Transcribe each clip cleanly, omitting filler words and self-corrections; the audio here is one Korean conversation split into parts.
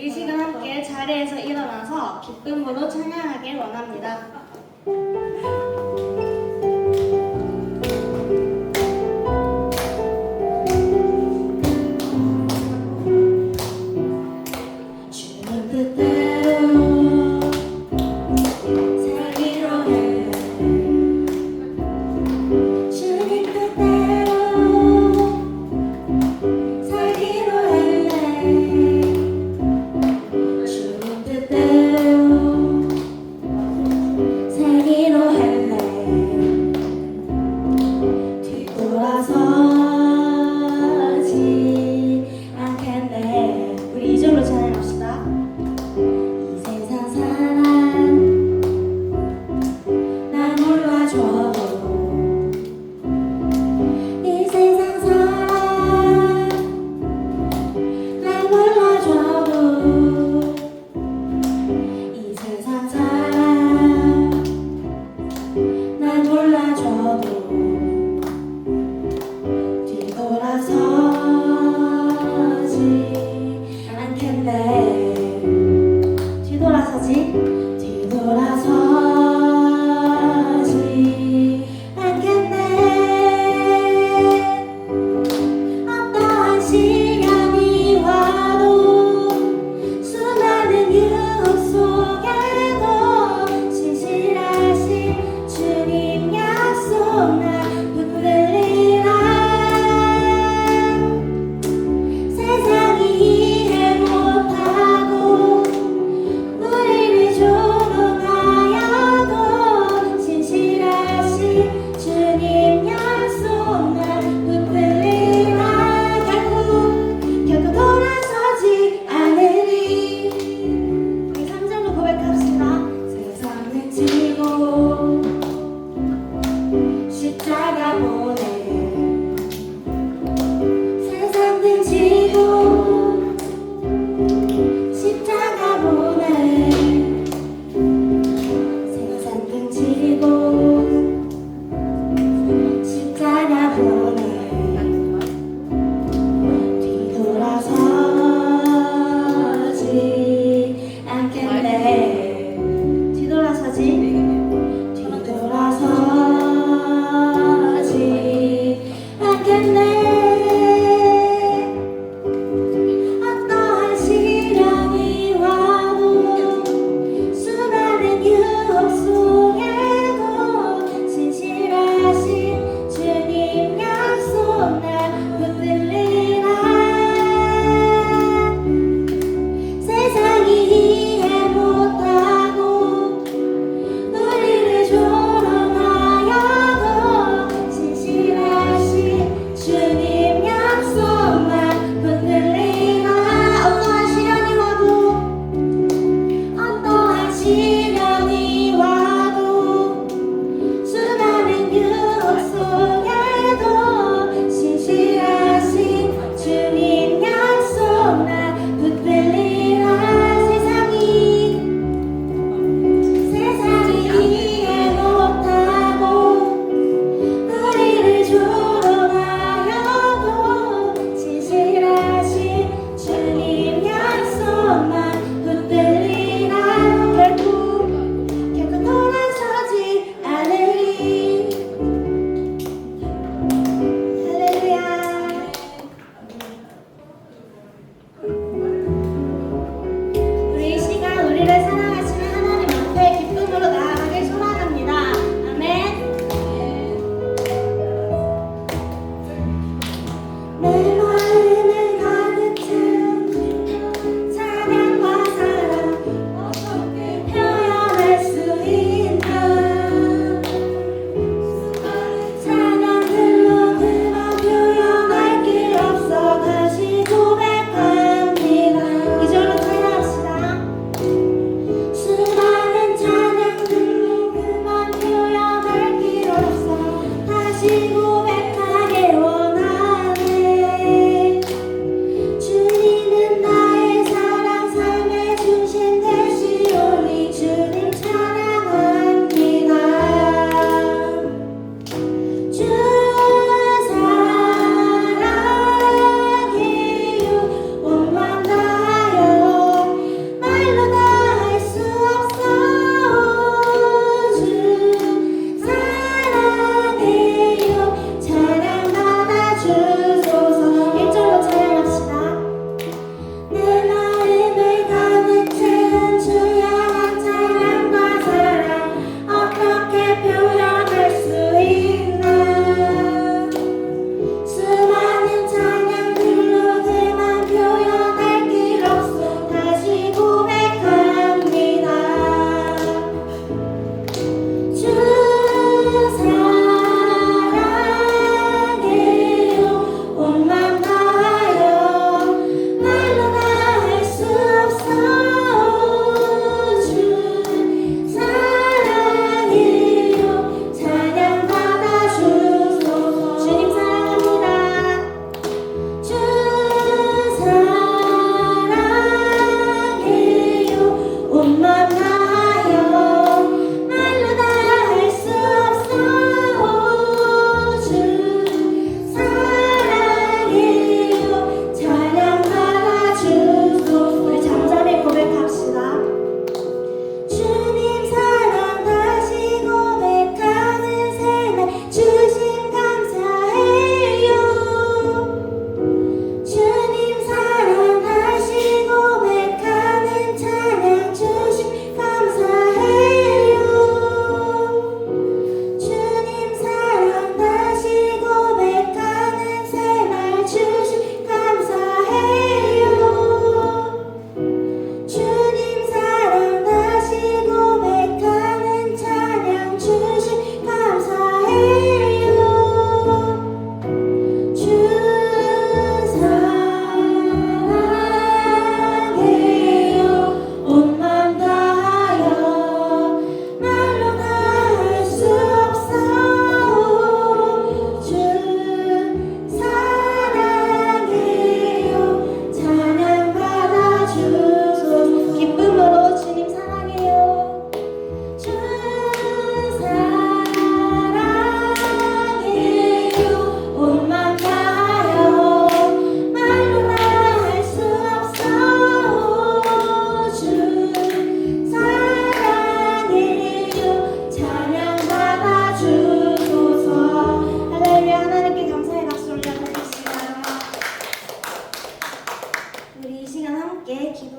이 시간 함께 자리에서 일어나서 기쁨으로 찬양하길 원합니다. 주는 뜻대로 살기로 해. 주님 뜻대로 살기로 해. 주님 뜻대로 살기로 할래. 뒤돌아서지 않겠네. 우리 2절로 찬양합시다.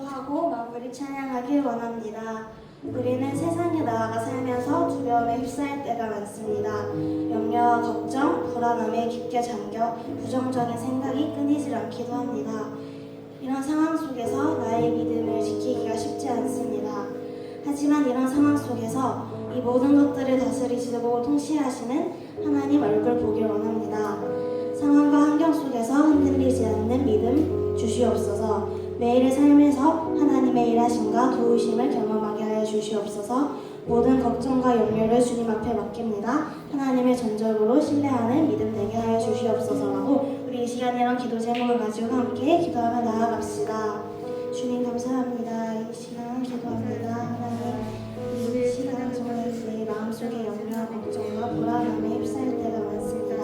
기도하고 마무리 찬양하길 원합니다. 우리는 세상에 나아가 살면서 두려움에 휩싸일 때가 많습니다. 염려와 걱정, 불안함에 깊게 잠겨 부정적인 생각이 끊이질 않기도 합니다. 이런 상황 속에서 나의 믿음을 지키기가 쉽지 않습니다. 하지만 이런 상황 속에서 이 모든 것들을 다스리시고 통치하시는 하나님 얼굴 보길 원합니다. 상황과 환경 속에서 흔들리지 않는 믿음 주시옵소서. 매일의 삶에서 하나님의 일하심과 도우심을 경험하게 하여 주시옵소서. 모든 걱정과 염려를 주님 앞에 맡깁니다. 하나님의 전적으로 신뢰하는 믿음 되게 하여 주시옵소서라고 우리 이 시간 이런 기도 제목을 가지고 함께 기도하며 나아갑시다. 주님 감사합니다. 이 시간 기도합니다. 하나님, 이 시간 정말 내 마음속에 염려와 걱정과 불안함에 휩싸일 때가 많습니다.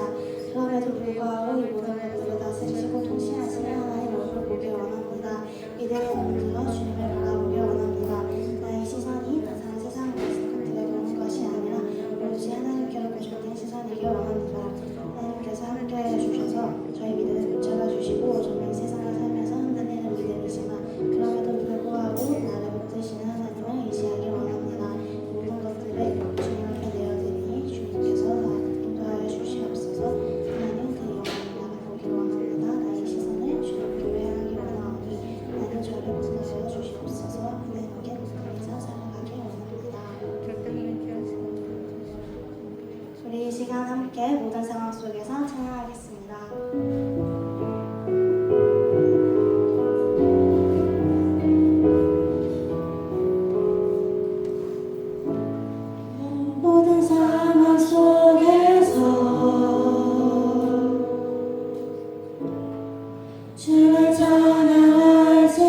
그럼에도 불구하고 이 모든 것들을 다스리시고 통치하시는 하나님 얼굴 보길 원합니다. 믿음의 눈으로 주님을 바라보길 원합니다. 나의 시선이 나타난 세상 것들에 보는 것이 아니라 오로지 하나님께로 고정된 시선이길 원합니다. 하나님께서 함께해 주셔서 저희 믿음을 붙잡아 주시고 정말 세상을 살면서 흔들리는 믿음이지만 그럼에도 불구하고 나를 붙드시는 하나님을 의지하길 원합니다. 모든 것들을 주님 앞에 내어드리니 주님께서 나를 인도하여 주시옵소서. 하나님 그 영광을 보길 원합니다. 나의 시선을 주님 교회 향하길 원하오니 하나님 저를 붙드셔 주시옵소서. 하나님께 감사 살아가길 원합니다. 우리 이 시간 함께 모든 상황 속에서 찬양하겠습니다. 모든 상황 속에서 주를 찬양할지라.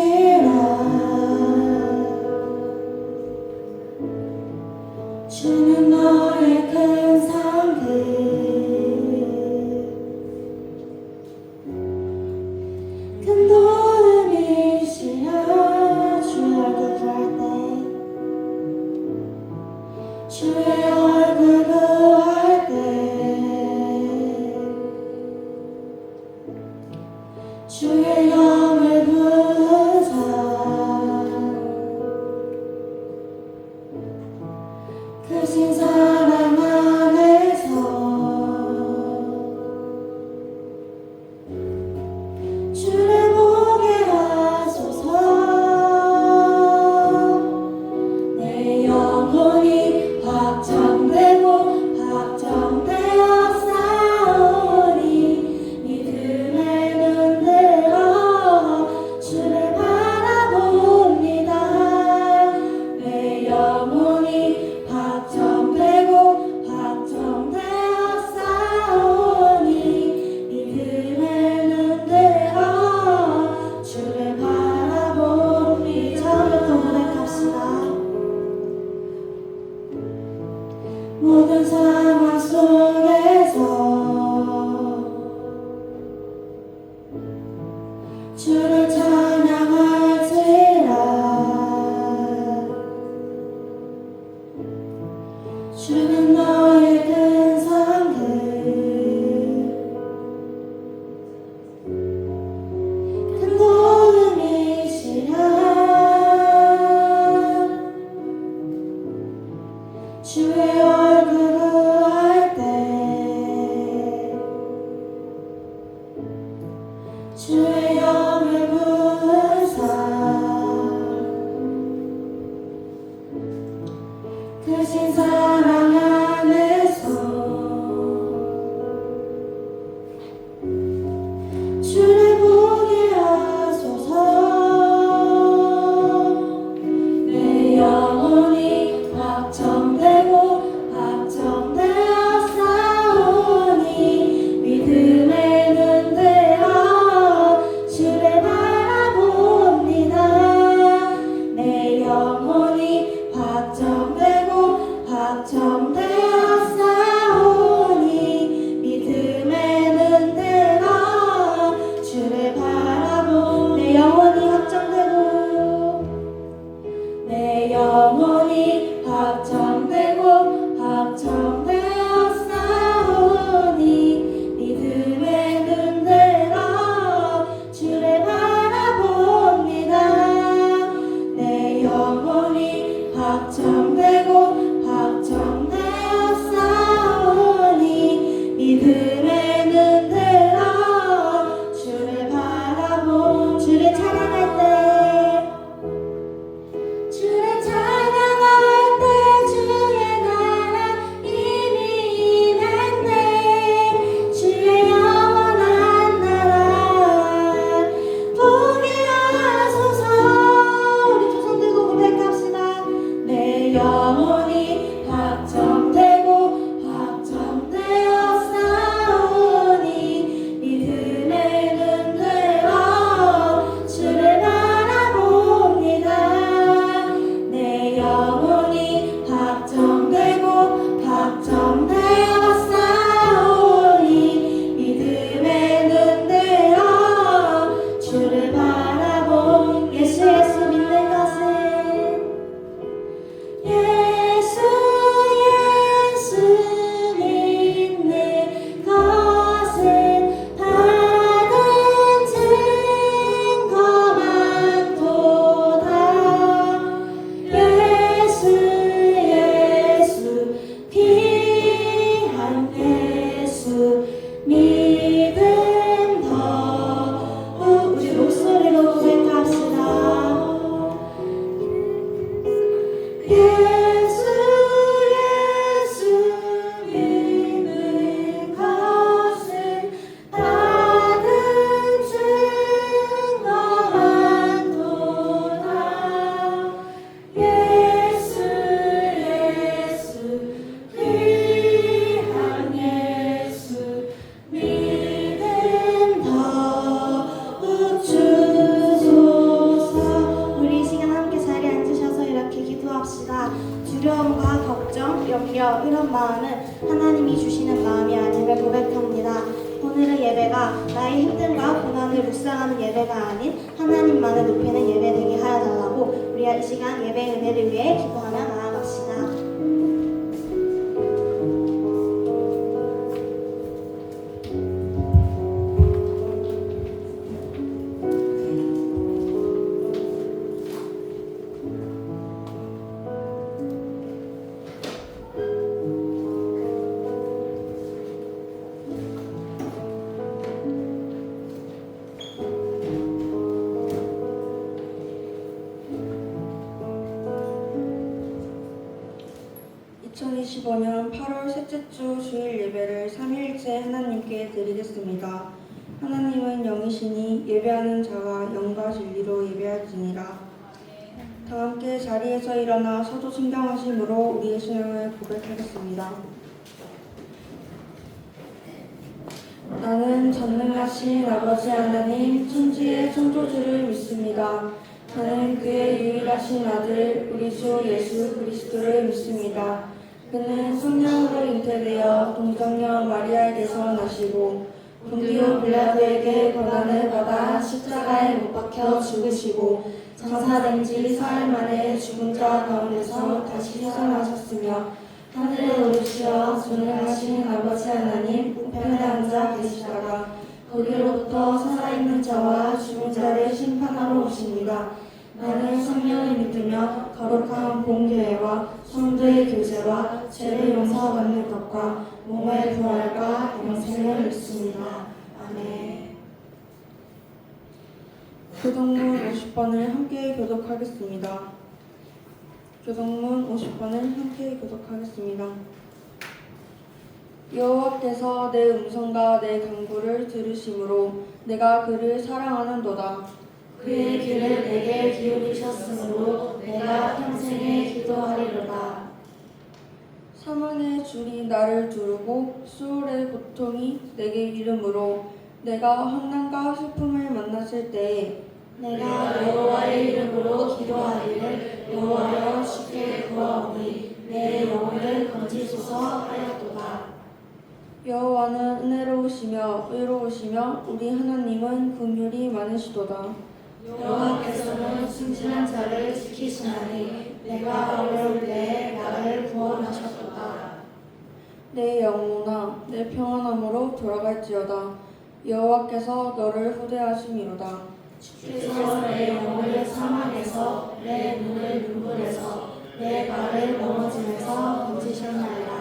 주는 너의 큰 상급 큰 도움이시라. 주의 얼굴 구할 때 주의 얼굴 구할 때 주의 영을 부으사 크신 사랑 안에서 주를 보게 하소서. 내 영혼이 확정되고 확정되어 싸우니 믿음의 눈 들어 주를 바라봅니다. 내 영혼이 확정되고 확정되어 싸우니 믿음의 눈 들어 주를 바라봅니다. 처음부터 고백합시다. 모든 상황 속에서 주를 찬양할지라. 주는 너의 큰 상급 큰 도움이시라. 주의 얼굴 구할 때 주의 영을 부으사 크신 사랑 안에서 주를 보게 하소서. 내 영혼이 확정되고 확정되어 싸우니 믿음의 눈 들어 주를 바라봅니다. 내 영혼이 확정되고 염려, 이런 마음은 하나님이 주시는 마음이 아님을 고백합니다. 오늘의 예배가 나의 힘듦과 고난을 묵상하는 예배가 아닌 하나님만을 높이는 예배 되게 하여 달라고 우리가 이 시간 예배 은혜를 위해 기도하며 나아갑시다. 2025년 8월 셋째 주 주일 예배를 3일째 하나님께 드리겠습니다. 하나님은 영이시니 예배하는 자가 영과 진리로 예배할지니라. 다 함께 자리에서 일어나 서도 신경하심으로 우리의 신앙을 고백하겠습니다. 나는 전능하신 아버지 하나님 천지의 창조주를 믿습니다. 나는 그의 유일하신 아들 우리 주 예수 그리스도를 믿습니다. 그는 성령으로 잉태되어 동정녀 마리아에게서 나시고 본디오 빌라도에게 고난을 받아 십자가에 못 박혀 죽으시고 장사된 지 사흘 만에 죽은 자 가운데서 다시 살아나셨으며 하늘에 오르시어 전능하신 아버지 하나님 우편에 앉아 계시다가 거기로부터 살아있는 자와 죽은 자를 심판하러 오십니다. 나는 성령을 믿으며 거룩한 본교회와 성도의 교제와 죄를 용서받는 것과 몸의 부활과 영생을 믿습니다. 아멘. 교동문 50번을 함께 교독하겠습니다. 교동문 50번을 함께 교독하겠습니다. 여호와께서 내 음성과 내 간구를 들으심으로 내가 그를 사랑하는도다. 그의 귀를 내게 기울이셨으므로 내가 평생에 기도하리로다. 사망의 줄이 나를 두르고 수월의 고통이 내게 이름으로 내가 환난과 슬픔을 만났을 때에 내가 여호와의 이름으로 기도하기를 여호와여 주께 구하오니 내 영혼을 건지소서 하였도다. 여호와는 은혜로우시며 의로우시며 우리 하나님은 긍휼이 많으시도다. 여호와께서는 순진한 자를 지키시나니 내가 어려울 때에 나를 구원하셨도다. 내 영혼아 내 평안함으로 돌아갈지어다. 여호와께서 너를 후대하심이로다. 주께서 내 영혼을 사망에서 내 눈을 눈물에서 내 발을 넘어짐에서 건지셨나이다.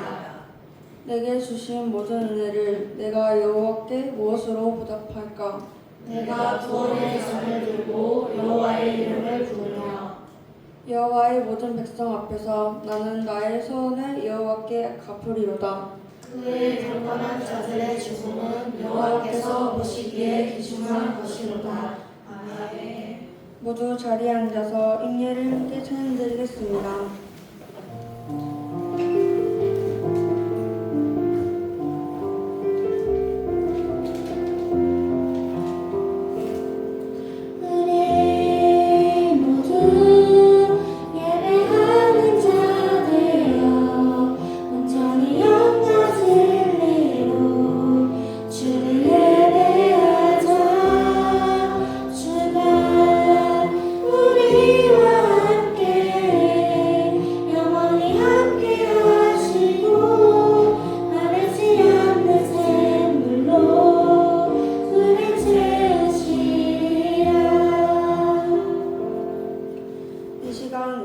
내게 주신 모든 은혜를 내가 여호와께 무엇으로 보답할까? 내가 구원의 잔을 들고 여호와의 이름을 부르며 여호와의 모든 백성 앞에서 나는 나의 서원을 여호와께 갚으리로다. 그의 경건한 자들의 죽음은 여호와께서 보시기에 귀중한 것이로다. 아멘. 모두 자리에 앉아서 임예를 함께 찬양드리겠습니다.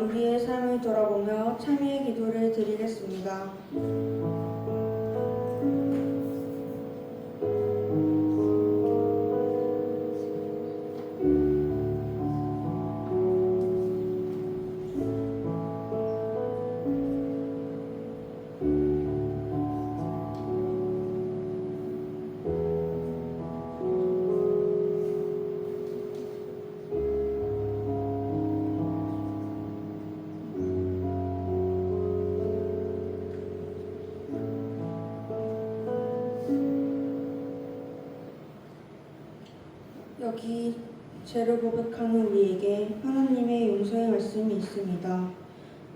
우리의 삶을 돌아보며 참회의 기도를 드리겠습니다. 여기 죄를 고백하는 우리에게 하나님의 용서의 말씀이 있습니다.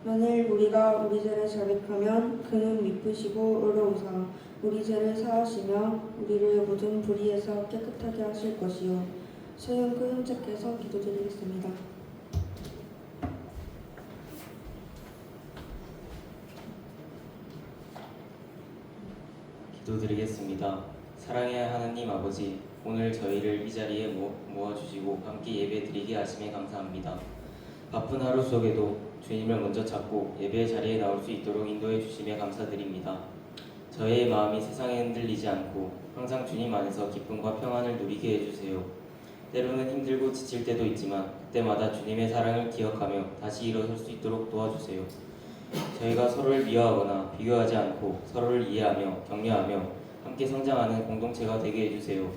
만일 우리가 우리 죄를 자백하면 그는 미쁘시고 의로우사 우리 죄를 사하시며 우리를 모든 불의에서 깨끗하게 하실 것이요. 소영구 형제께서 기도드리겠습니다. 기도드리겠습니다. 사랑의 하나님 아버지, 오늘 저희를 이 자리에 모아주시고 함께 예배드리게 하심에 감사합니다. 바쁜 하루 속에도 주님을 먼저 찾고 예배 자리에 나올 수 있도록 인도해 주심에 감사드립니다. 저의 마음이 세상에 흔들리지 않고 항상 주님 안에서 기쁨과 평안을 누리게 해주세요. 때로는 힘들고 지칠 때도 있지만 그때마다 주님의 사랑을 기억하며 다시 일어설 수 있도록 도와주세요. 저희가 서로를 미워하거나 비교하지 않고 서로를 이해하며 격려하며 함께 성장하는 공동체가 되게 해주세요.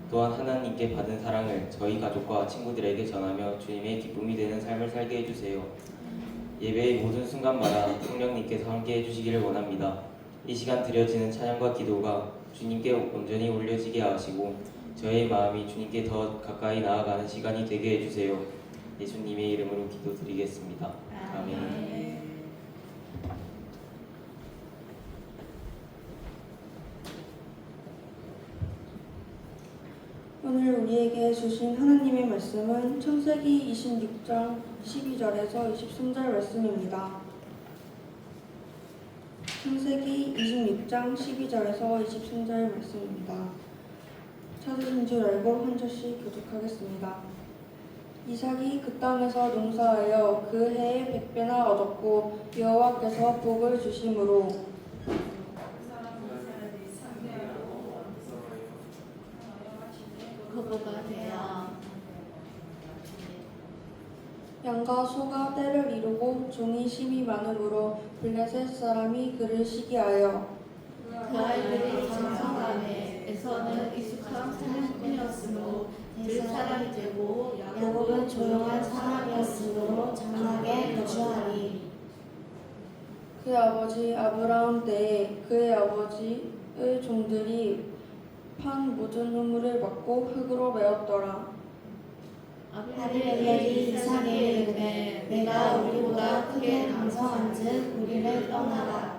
또한 하나님께 받은 사랑을 저희 가족과 친구들에게 전하며 주님의 기쁨이 되는 삶을 살게 해주세요. 예배의 모든 순간마다 성령님께서 함께 해주시기를 원합니다. 이 시간 드려지는 찬양과 기도가 주님께 온전히 올려지게 하시고 저의 마음이 주님께 더 가까이 나아가는 시간이 되게 해주세요. 예수님의 이름으로 기도드리겠습니다. 아멘. 오늘 우리에게 주신 하나님의 말씀은 창세기 26장 12절에서 23절 말씀입니다. 창세기 26장 12절에서 23절 말씀입니다. 찾으신 줄 알고 한 절씩 교독하겠습니다. 이삭이 그 땅에서 농사하여 그 해에 100배나 얻었고 여호와께서 복을 주심으로 그거가 되어 양과 소가 떼를 이루고 종이 심이 많으므로 블레셋 사람이 그를 시기하여 그 아이들이 장성하네. 에서는 익숙한 사냥꾼이었으므로 들 사람이 되고 야곱은 조용한 사람이었으므로 장막에 거주하니 그 아버지 아브라함 때에 그의 아버지의 종들이 판 모든 우물을 받고 흙으로 메었더라. 아비멜렉이 이삭에게 이르되 내가 우리보다 크게 강성한즉 우리를 떠나라.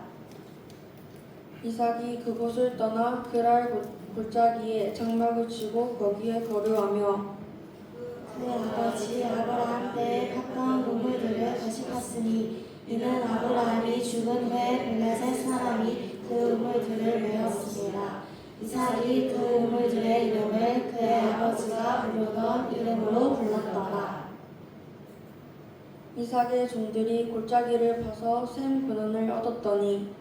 이삭이 그곳을 떠나 그랄 골짜기에 장막을 치고 거기에 거류하며 그의 아버지 아브라함 때에 가까운 우물들을 다시 팠으니 이는 아브라함이 죽은 후에 블레셋 사람이 그 우물들을 메었습니다. 이삭이 그 우물들의 이름을 그의 아버지가 부르던 이름으로 불렀더라. 이삭의 종들이 골짜기를 파서 샘 근원을 얻었더니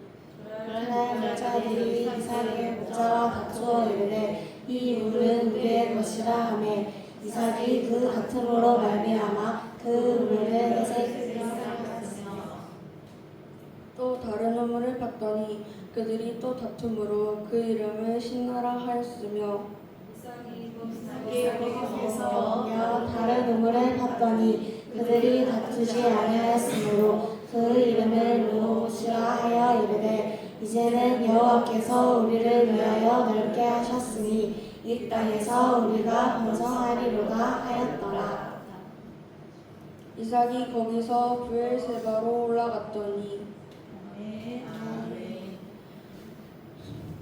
그날 여자들이 이삭의 모자와 다투어 이르되 이 물은 우리의 것이라 하매 이삭이 그 다툼으로 말미암아 그 물을 에색이라 또 다른 우물을 봤더니 그들이 또 다툼으로 그 이름을 신나라 하였으며 거기서 다른 우물을 봤더니 그들이 다투지 아니하였으므로 그 이름을 르호시라 하여 이르되 이제는 여호와께서 우리를 위하여 넓게 하셨으니 이 땅에서 우리가 번성하리로다 하였더라. 이삭이 거기서 브엘세바로 올라갔더니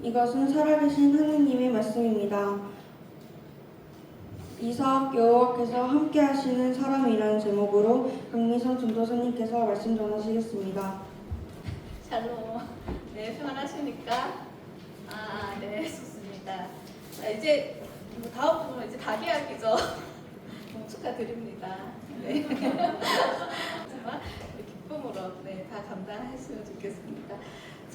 이것은 살아계신 하느님의 말씀입니다. 이삭 여호와께서 함께 하시는 사람이라는 제목으로 강미선 전도사님께서 말씀 전하시겠습니다. 샬롬. 네, 평안하십니까? 네, 좋습니다. 이제 다음 부분 이제 다 계약이죠. 축하드립니다. 네. 정말 기쁨으로 다 감당하시면 좋겠습니다.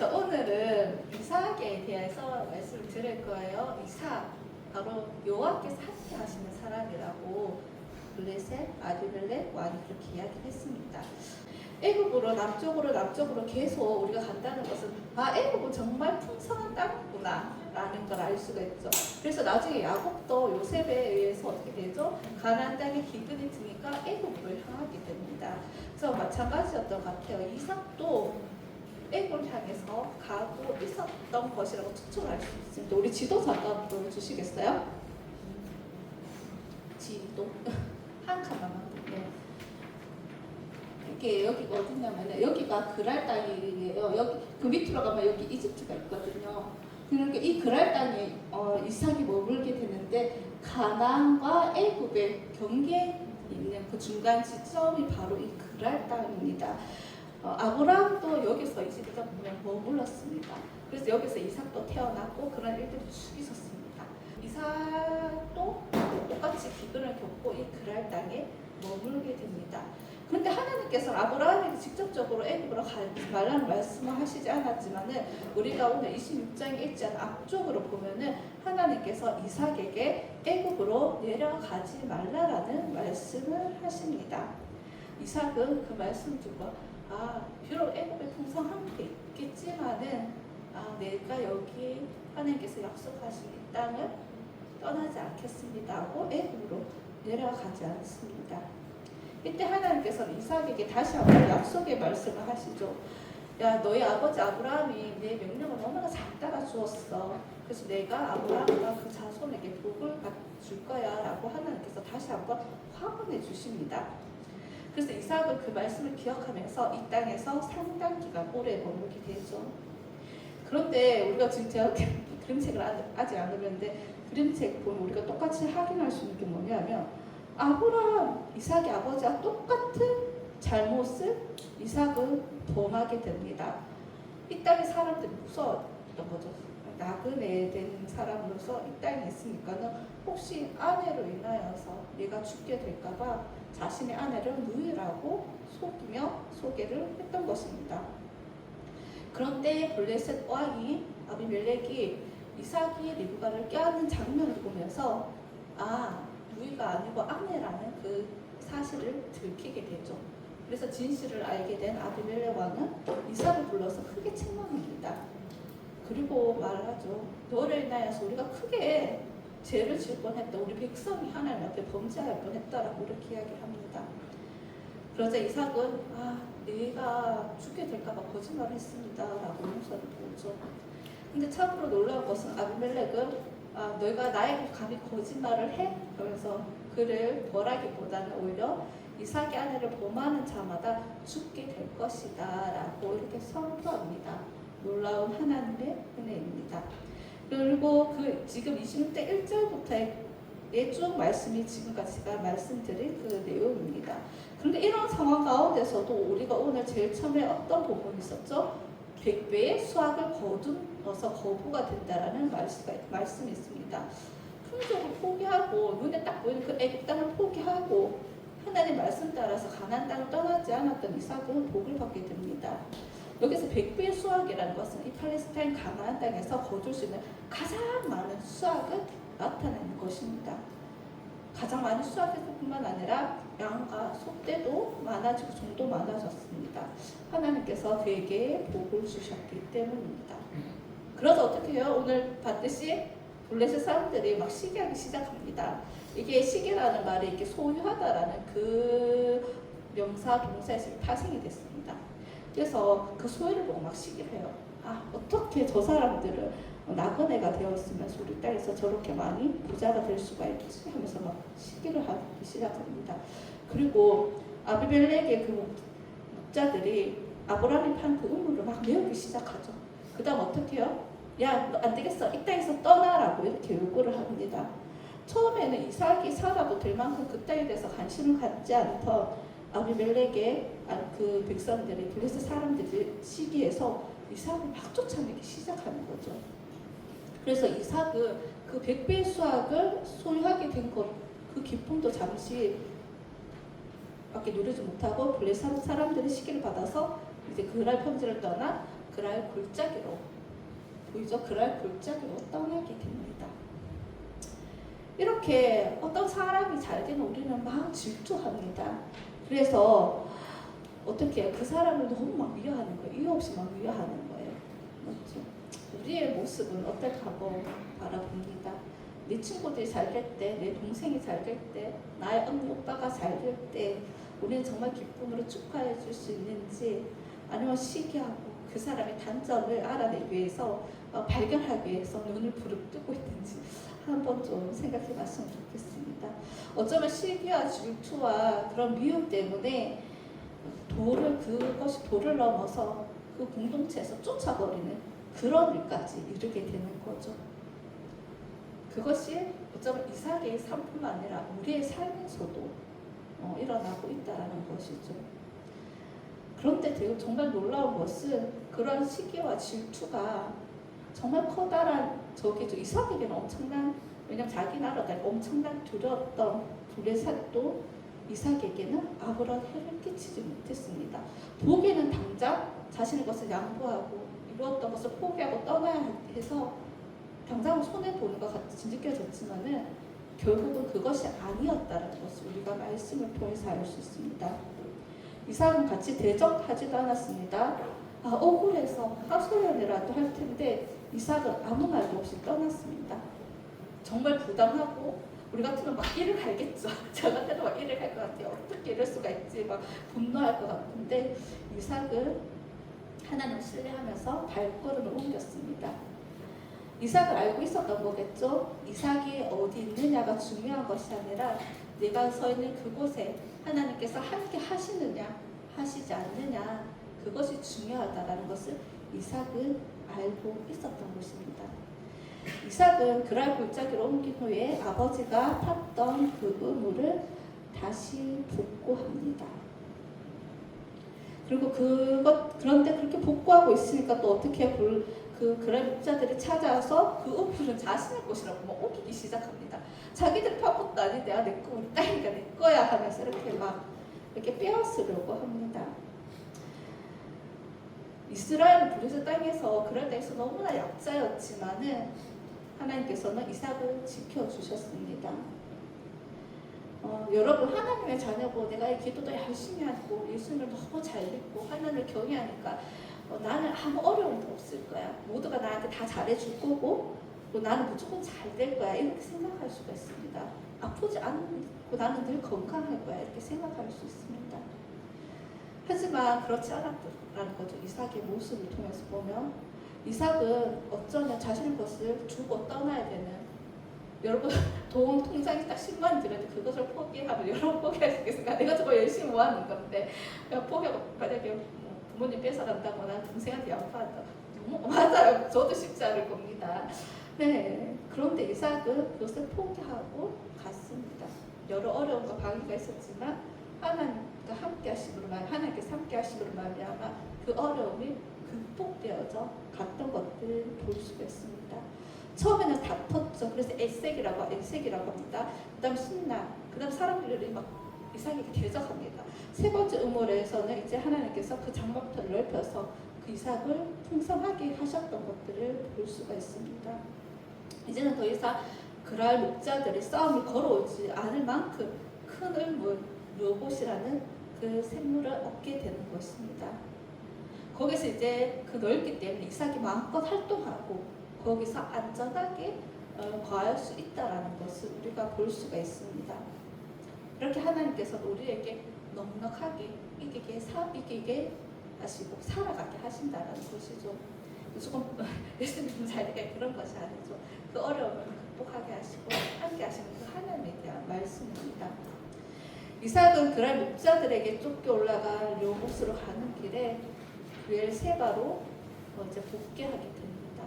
오늘은 이삭에 대해서 말씀을 드릴 거예요. 이삭, 바로 여호와께서 함께 하시는 사람이라고 블레셋, 아비멜렉, 왕이 그렇게 이야기를 했습니다. 애굽으로 남쪽으로 계속 우리가 간다는 것은 애굽은 정말 풍성한 땅이구나 라는 걸 알 수가 있죠. 그래서 나중에 야곱도 요셉에 의해서 어떻게 되죠? 가나안 땅에 기근이 드니까 애굽으로 향하게 됩니다. 그래서 마찬가지였던 것 같아요. 이삭도 애굽을 향해서 가고 있었던 것이라고 추측할 수 있습니다. 우리 지도 잠깐 보여주시겠어요? 지도 한 칸만. 네. 이게 여기가 어디냐면 여기가 그랄 땅이에요. 여기 그 밑으로 가면 여기 이집트가 있거든요. 그러니까 이 그랄 땅에 이삭이 머물게 되는데 가나안과 애굽의 경계에 있는 그 중간 지점이 바로 이 그랄 땅입니다. 아브라함도 여기서 이집트에 보면 머물렀습니다. 그래서 여기서 이삭도 태어났고 그런 일들이 쭉 있었습니다. 이삭도 똑같이 기근을 겪고 이 그랄 땅에 머물게 됩니다. 그런데 하나님께서는 아브라함에게 직접적으로 애굽으로 가지 말라는 말씀을 하시지 않았지만은 우리가 오늘 26장에 읽지 않은 앞쪽으로 보면은 하나님께서 이삭에게 애굽으로 내려가지 말라라는 말씀을 하십니다. 이삭은 그 말씀 듣고 비록 애굽에 풍성한 게 있겠지만은 내가 여기 하나님께서 약속하신 이 땅을 떠나지 않겠습니다 하고 애굽으로 내려가지 않습니다. 이때 하나님께서는 이삭에게 다시 한번 약속의 말씀을 하시죠. 야, 너희 아버지 아브라함이 내 명령을 너무나 잘 따라 주었어. 그래서 내가 아브라함과 그 자손에게 복을 줄 거야 라고 하나님께서 다시 한번 확언해 주십니다. 그래서 이삭은 그 말씀을 기억하면서 이 땅에서 상당 기간 오래 머물게 되죠. 그런데 우리가 지금 제가 그림책을 아직 안 그렸는데 그림책 보면 우리가 똑같이 확인할 수 있는 게 뭐냐면 아브라함, 이삭의 아버지와 똑같은 잘못을 이삭은 범하게 됩니다. 이 땅의 사람들이 무서웠던 거죠. 나그네 된 사람으로서 이 땅에 있으니까는 혹시 아내로 인하여서 내가 죽게 될까봐 자신의 아내를 누이라고 속이며 소개를 했던 것입니다. 그런데 블레셋 왕이 아비멜렉이 이삭이 리브가를 껴안는 장면을 보면서 누이가 아니고 아내라는 그 사실을 들키게 되죠. 그래서 진실을 알게 된 아비멜렉 왕은 이삭을 불러서 크게 책망합니다. 그리고 말하죠. 너를 인하여서 우리가 크게 죄를 지을 뻔했다. 우리 백성이 하나님 앞에 범죄할 뻔했다라고 이렇게 이야기합니다. 그러자 이삭은 내가 죽게 될까봐 거짓말을 했습니다라고 용서를 보죠. 근데 참으로 놀라운 것은 아비멜렉은 너희가 나에게 감히 거짓말을 해? 그러면서 그를 벌하기보다는 오히려 이삭의 아내를 범하는 자마다 죽게 될 것이다 라고 이렇게 선포합니다. 놀라운 하나님의 은혜입니다. 그리고 그 지금 26장 1절부터의 쭉 말씀이 지금까지 제가 말씀드린 그 내용입니다. 그런데 이런 상황 가운데서도 우리가 오늘 제일 처음에 어떤 부분이 있었죠? 100배의 수확을 거둔어서 거부가 된다라는 말씀이 있습니다. 풍족을 포기하고 눈에 딱 보이는 그 애굽 땅을 포기하고 하나님 말씀 따라서 가나안 땅을 떠나지 않았던 이삭은 복을 받게 됩니다. 여기서 100배의 수확이라는 것은 이 팔레스타인 가나안 땅에서 거둘 수 있는 가장 많은 수확을 나타내는 것입니다. 가장 많이 수확했을 뿐만 아니라 양과 소떼도 많아지고 종도 많아졌습니다. 하나님께서 그에게 복을 주셨기 때문입니다. 그래서 어떻게 해요? 오늘 봤듯이 블레셋 사람들이 막 시기하기 시작합니다. 이게 시기라는 말이 이렇게 소유하다라는 그 명사 동사에서 파생이 됐습니다. 그래서 그 소유를 보고 막 시기를 해요. 어떻게 저 사람들을 나그네가 되었으면서 우리 땅에서 저렇게 많이 부자가 될 수가 있지 하면서 막 시기를 하기 시작합니다. 그리고 아비멜렉의 그 목자들이 아브라함이 판 그 우물을 막 메우기 시작하죠. 그 다음 어떻게 해요? 야, 너 안 되겠어. 이 땅에서 떠나라고 이렇게 요구를 합니다. 처음에는 이삭이 살아도 될 만큼 그 땅에 대해서 관심을 갖지 않던 아비멜렉의 그 백성들이 블레셋 사람들이 시기해서 이삭을 막 쫓아내기 시작하는 거죠. 그래서 이삭은 그 100배의 수확을 소유하게 된 것, 그 기쁨도 잠시 밖에 누리지 못하고 블레셋 사람들의 시기를 받아서 이제 그랄 평지를 떠나 그랄 골짜기로 보이죠? 그랄 골짜기로 떠나게 됩니다. 이렇게 어떤 사람이 잘 되면 우리는 막 질투합니다. 그래서 어떻게 해요? 그 사람을 너무 막 미워하는 거예요. 이유 없이 막 미워하는 거예요. 맞죠? 우리의 모습은 어떨까고 바라봅니다. 내 친구들이 잘 될 때, 내 동생이 잘 될 때, 나의 언니 오빠가 잘 될 때 우리는 정말 기쁨으로 축하해 줄 수 있는지, 아니면 시기하고 그 사람의 단점을 알아내기 위해서 발견하기 위해서 눈을 부릅뜨고 있는지 한번 좀 생각해 봤으면 좋겠습니다. 어쩌면 시기와 질투와 그런 미움 때문에 그것이 도를 넘어서 그 공동체에서 쫓아버리는 그런 일까지 이르게 되는 거죠. 그것이 어쩌면 이삭의 삶뿐만 아니라 우리의 삶에서도 일어나고 있다는 것이죠. 그런데 정말 놀라운 것은 그런 시기와 질투가 정말 커다란 적이죠. 이삭에게는 엄청난, 왜냐하면 자기 나라가 엄청난 두려웠던 블레셋도 이삭에게는 아무런 해를 끼치지 못했습니다. 보기에는 당장 자신의 것을 양보하고 이루었던 것을 포기하고 떠나야 해서 당장 손해보는 것 같이 느껴졌지만은 결국은 그것이 아니었다는 것을 우리가 말씀을 통해서 알 수 있습니다. 이삭은 같이 대적하지도 않았습니다. 억울해서 하소연이라도 할 텐데 이삭은 아무 말도 없이 떠났습니다. 정말 부당하고 우리 같으면 막 이를 갈겠죠. 저 같아도 막 이를 갈 것 같아요. 어떻게 이럴 수가 있지? 막 분노할 것 같은데 이삭은 하나님을 신뢰하면서 발걸음을 옮겼습니다. 이삭을 알고 있었던 거겠죠. 이삭이 어디 있느냐가 중요한 것이 아니라 내가 서 있는 그곳에 하나님께서 함께 하시느냐 하시지 않느냐 그것이 중요하다라는 것을 이삭은 알고 있었던 것입니다. 이삭은 그랄 골짜기로 옮긴 후에 아버지가 탔던 그 우물을 다시 복구합니다. 그리고 그런데 그렇게 복구하고 있으니까 또 어떻게 그랄 목자들이 찾아와서 그 우물은 자신의 것이라고 막 옮기기 시작합니다. 자기들 파묻도 아닌데 내 거, 우리 딸이니까 내 거야 하면서 이렇게 빼앗으려고 합니다. 이스라엘은 블레셋 땅에서 그랄 땅에서 너무나 약자였지만은 하나님께서는 이삭을 지켜주셨습니다. 여러분 하나님의 자녀고 내가 이 기도도 열심히 하고 예수님을 너무 잘 믿고 하나님을 경외하니까 나는 아무 어려움도 없을 거야. 모두가 나한테 다 잘해줄 거고 또 나는 무조건 잘 될 거야. 이렇게 생각할 수가 있습니다. 아프지 않고 나는 늘 건강할 거야. 이렇게 생각할 수 있습니다. 하지만 그렇지 않았다는 거죠. 이삭의 모습을 통해서 보면 이삭은 어쩌면 자신의 것을 주고 떠나야 되는, 여러분 돈 통장에 딱 10만 들어도 그것을 포기하면 여러분 포기할 수 있겠습니까? 내가 저거 열심히 모아놓은 건데 그냥 포기하고 만약에 부모님 뺏어간다거나 동생한테 양파한다. 맞아요. 저도 쉽지 않을 겁니다. 네. 그런데 이삭은 그것을 포기하고 갔습니다. 여러 어려움과 방해가 있었지만 하나님께서 함께 하심으로 말미암아 그 어려움이 극복되어져 갔던 것들을 볼 수가 있습니다. 처음에는 다퉜죠. 그래서 에색이라고 합니다. 그 다음 신나, 그 다음 사람들이 막 이삭에게 대적합니다. 세 번째 우물에서는 이제 하나님께서 그 장막터를 넓혀서 그 이삭을 풍성하게 하셨던 것들을 볼 수가 있습니다. 이제는 더 이상 그랄 목자들의 싸움이 걸어오지 않을 만큼 큰 을물 르봇이라는 그 생물을 얻게 되는 것입니다. 거기서 이제 그 넓기 때문에 이삭이 마음껏 활동하고 거기서 안전하게 거할 수 있다라는 것을 우리가 볼 수가 있습니다. 이렇게 하나님께서 우리에게 넉넉하게 이기게 하시고 살아가게 하신다라는 것이죠. 조금 예수님 잘되게 그런 것이 아니죠. 그 어려움을 극복하게 하시고 함께 하시는 그 하나님에 대한 말씀입니다. 이삭은 그랄 목자들에게 쫓겨 올라간 르봇으로 가는 길에 브엘세바로 이제 복귀하게 됩니다.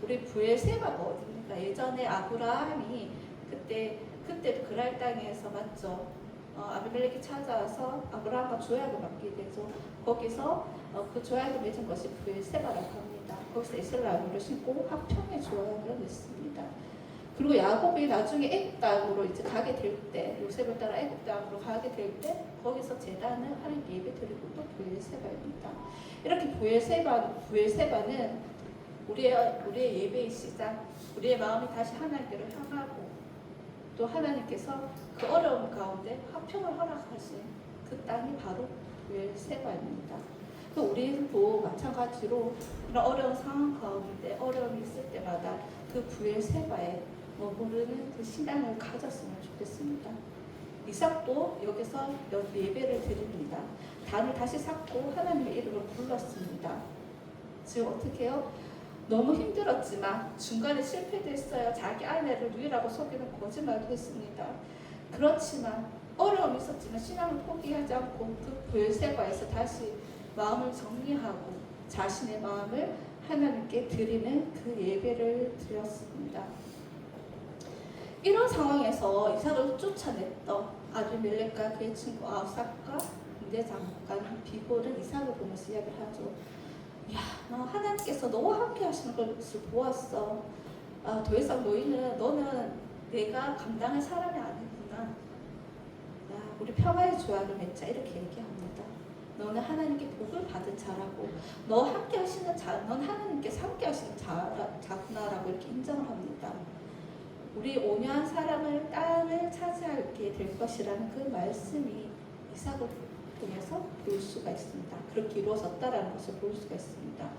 우리 브엘세바가 어디입니까? 예전에 아브라함이 그때도 그랄 땅에서 맞죠. 아비멜렉이 찾아와서 아브라함과 조약을 맺게 되죠. 거기서 그 조약을 맺은 것이 브엘세바라고 합니다. 거기서 에셀나무를 신고 화평의 조약을 맺습니다. 그리고 야곱이 나중에 애굽 땅으로 이제 가게 될 때, 요셉을 따라 애굽 땅으로 가게 될 때 거기서 제단을 하나님께 예배드리고 또 브엘세바입니다. 이렇게 브엘세바는 우리의 예배의 시작, 우리의 마음이 다시 하나님께로 향하고 또 하나님께서 그 어려움 가운데 화평을 허락하신 그 땅이 바로 브엘세바입니다. 우리도 마찬가지로 이런 어려운 상황 가운데 어려움이 있을 때마다 그 브엘세바에 머무르는 그 신앙을 가졌으면 좋겠습니다. 이삭도 여기서 예배를 드립니다. 단을 다시 삭고 하나님의 이름을 불렀습니다. 지금 어떻게 해요? 너무 힘들었지만 중간에 실패도 했어요. 자기 아내를 누이라고 속이는 거짓말도 했습니다. 그렇지만 어려움이 있었지만 신앙을 포기하지 않고 그 부엘세바에서 다시 마음을 정리하고 자신의 마음을 하나님께 드리는 그 예배를 드렸습니다. 이런 상황에서 이삭을 쫓아냈던 아비멜렉과 그의 친구 아삭과 군대장관 비볼은 이삭을 보면서 이야기를 하죠. 야, 하나님께서 너와 함께 하시는 것을 보았어. 더 이상 너는 내가 감당할 사람이 아니구나. 야, 우리 평화의 조약을 맺자. 이렇게 얘기합니다. 너는 하나님께 복을 받은 자라고, 넌 하나님께서 함께 하시는 자구나라고 이렇게 인정을 합니다. 우리 온유한 사람을 땅을 차지하게 될 것이라는 그 말씀이 이삭을 통해서 볼 수가 있습니다. 그렇게 이루어졌다라는 것을 볼 수가 있습니다.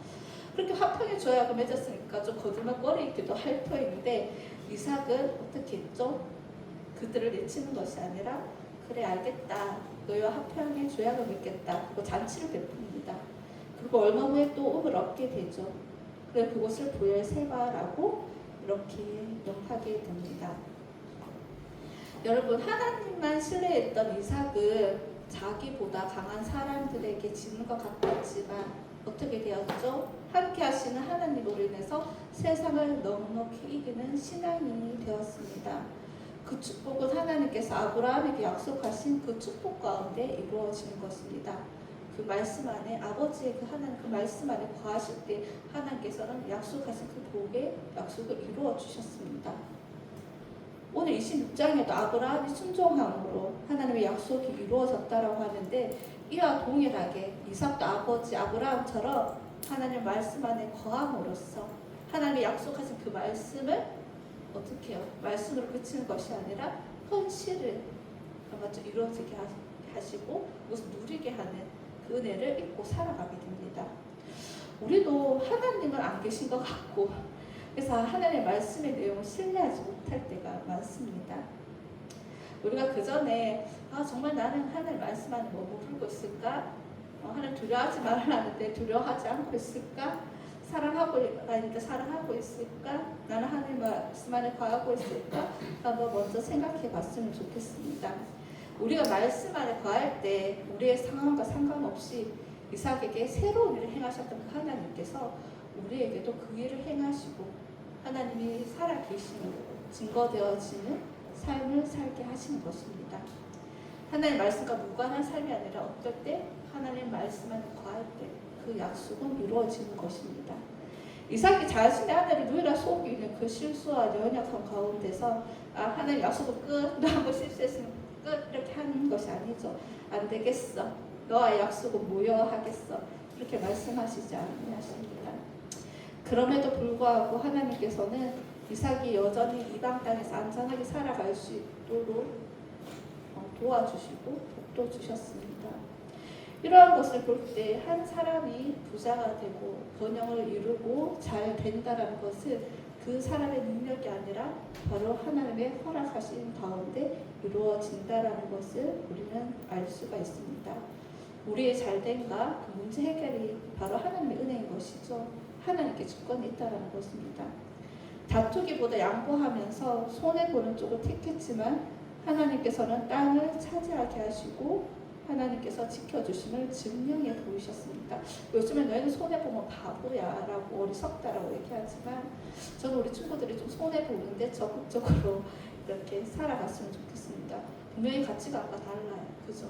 그렇게 화평의 조약을 맺었으니까 좀 거들먹거리기도 할 터인데 이삭은 어떻게 했죠? 그들을 내치는 것이 아니라 그래 알겠다. 너희와 화평의 조약을 맺겠다. 그리고 잔치를 베풉니다. 그리고 얼마 후에 또 옥을 얻게 되죠. 그래서 그곳을 부엘세바라고 이렇게 명하게 됩니다. 여러분, 하나님만 신뢰했던 이삭은 자기보다 강한 사람들에게 지는 것 같았지만 어떻게 되었죠? 함께 하시는 하나님으로 인해서 세상을 넉넉히 이기는 신앙인이 되었습니다. 그 축복은 하나님께서 아브라함에게 약속하신 그 축복 가운데 이루어지는 것입니다. 그 말씀 안에 아버지의 그 하나님 그 말씀 안에 거하실 때 하나님께서는 약속하신 그 복의 약속을 이루어 주셨습니다. 오늘 26장에도 아브라함이 순종함으로 하나님의 약속이 이루어졌다라고 하는데 이와 동일하게 이삭도 아버지 아브라함처럼 하나님의 말씀 안에 거함으로써 하나님의 약속하신 그 말씀을 어떻게 해요? 말씀으로 그치는 것이 아니라 현실을 좀 이루어지게 하시고 그것을 누리게 하는 그 은혜를 잊고 살아가게 됩니다. 우리도 하나님은 안 계신 것 같고 그래서 하나님의 말씀의 내용을 신뢰하지 못할 때가 많습니다. 우리가 그 전에 정말 나는 하나님 말씀 안에 머무르고 있을까? 하나님 두려워하지 말라는데 두려워하지 않고 있을까? 사랑하고 있는데 사랑하고 있을까? 나는 하나님 말씀 안에 거하고 있을까? 한번 먼저 생각해 봤으면 좋겠습니다. 우리가 말씀 안에 거할 때 우리의 상황과 상관없이 이삭에게 새로운 일을 행하셨던 그 하나님께서 우리에게도 그 일을 행하시고 하나님이 살아계시는 증거되어지는 삶을 살게 하시는 것입니다. 하나님의 말씀과 무관한 삶이 아니라 어떨 때 하나님의 말씀 안에 거할 때 그 약속은 이루어지는 것입니다. 이삭이 자신의 아내를 누이라 속이는 그 실수와 연약함 가운데서 하나님 약속은 끝, 너 한번 실수했으면 끝 이렇게 하는 것이 아니죠. 안 되겠어. 너와의 약속은 무효하겠어. 이렇게 말씀하시지 아니하십니다. 그럼에도 불구하고 하나님께서는 이삭이 여전히 이방 땅에서 안전하게 살아갈 수 있도록 도와주시고 복도 주셨습니다. 이러한 것을 볼 때 한 사람이 부자가 되고 번영을 이루고 잘 된다는 것은 그 사람의 능력이 아니라 바로 하나님의 허락하신 가운데 이루어진다라는 것을 우리는 알 수가 있습니다. 우리의 잘됨과 그 문제 해결이 바로 하나님의 은혜인 것이죠. 하나님께 주권이 있다는 것입니다. 다투기보다 양보하면서 손해보는 쪽을 택했지만 하나님께서는 땅을 차지하게 하시고 하나님께서 지켜주심을 증명해 보이셨습니다. 요즘에 너희는 손해보면 바보야 라고 어리석다라고 얘기하지만 저는 우리 친구들이 좀 손해보는데 적극적으로 이렇게 살아갔으면 좋겠습니다. 분명히 가치관과 달라요. 그죠?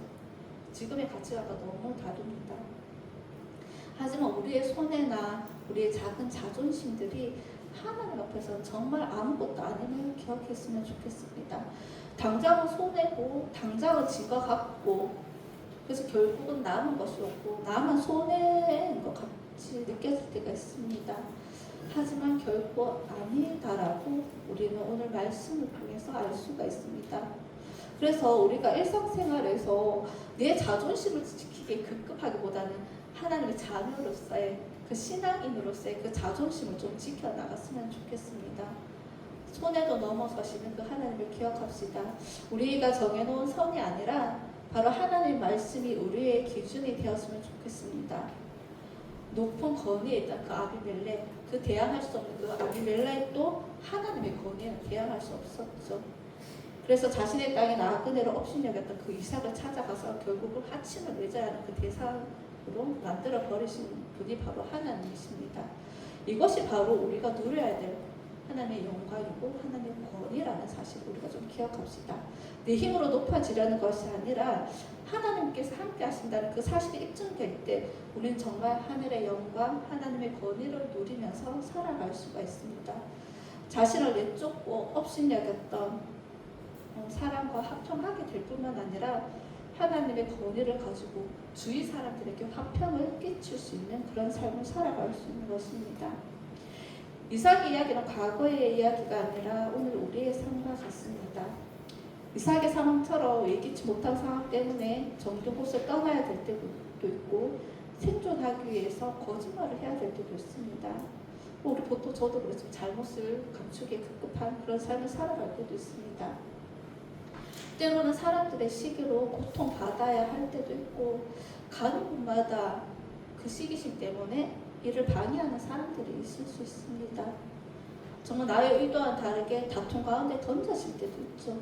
지금의 가치관과 너무 다릅니다. 하지만 우리의 손해나 우리의 작은 자존심들이 하나님 앞에서 정말 아무것도 아님을 기억했으면 좋겠습니다. 당장은 손해고 당장은 진 것 같고 그래서 결국은 남은 것이 없고 나만 손해인 것 같이 느껴질 때가 있습니다. 하지만 결코 아니다라고 우리는 오늘 말씀을 통해서 알 수가 있습니다. 그래서 우리가 일상생활에서 내 자존심을 지키기 급급하기보다는 하나님의 자녀로서의 그 신앙인으로서의 그 자존심을 좀 지켜나갔으면 좋겠습니다. 손해도 넘어서시는 그 하나님을 기억합시다. 우리가 정해놓은 선이 아니라 바로 하나님의 말씀이 우리의 기준이 되었으면 좋겠습니다. 높은 권위에 있던 그 아비멜렉, 그 대항할 수 없는 그 아비멜렉도 하나님의 권위에는 대항할 수 없었죠. 그래서 자신의 땅에 나그네로 업신여겼던 그 이삭을 찾아가서 결국은 하층을 맺어야 하는 그 대상으로 만들어 버리신 분이 바로 하나님이십니다. 이것이 바로 우리가 누려야 될 하나님의 영광이고 하나님의 권위라는 사실을 우리가 좀 기억합시다. 내 힘으로 높아지려는 것이 아니라 하나님께서 함께 하신다는 그 사실이 입증될 때 우리는 정말 하늘의 영광, 하나님의 권위를 누리면서 살아갈 수가 있습니다. 자신을 내쫓고 업신여겼던 사람과 합평하게 될 뿐만 아니라 하나님의 권위를 가지고 주위 사람들에게 화평을 끼칠 수 있는 그런 삶을 살아갈 수 있는 것입니다. 이삭의 이야기는 과거의 이야기가 아니라 오늘 우리의 삶과 같습니다. 이삭의 상황처럼 예기치 못한 상황 때문에 정든 곳을 떠나야 될 때도 있고 생존하기 위해서 거짓말을 해야 될 때도 있습니다. 우리 보통 저도 그렇죠. 잘못을 감추기에 급급한 그런 삶을 살아갈 때도 있습니다. 때로는 사람들의 시기로 고통받아야 할 때도 있고 가는 곳마다 그 시기심 때문에 이를 방해하는 사람들이 있을 수 있습니다. 정말 나의 의도와는 다르게 다툼 가운데 던져질 때도 있죠.